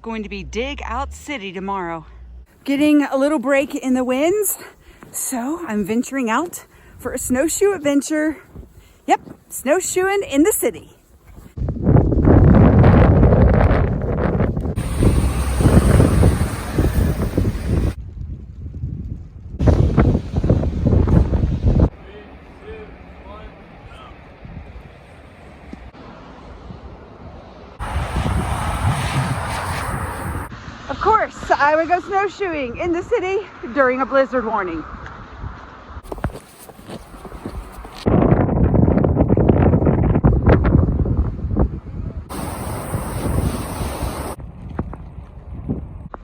going to be Dig Out City tomorrow. Getting a little break in the winds, so I'm venturing out for a snowshoe adventure. Yep, snowshoeing in the city. Of course, I would go snowshoeing in the city during a blizzard warning.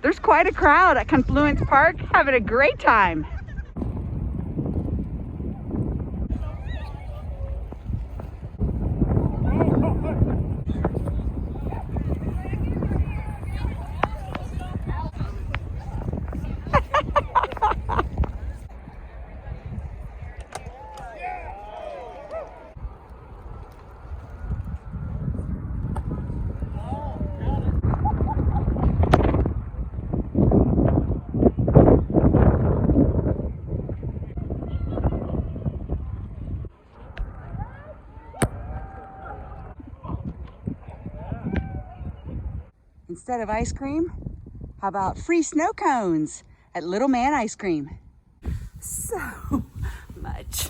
There's quite a crowd at Confluence Park having a great time. Instead of ice cream, how about free snow cones at Little Man Ice Cream? So much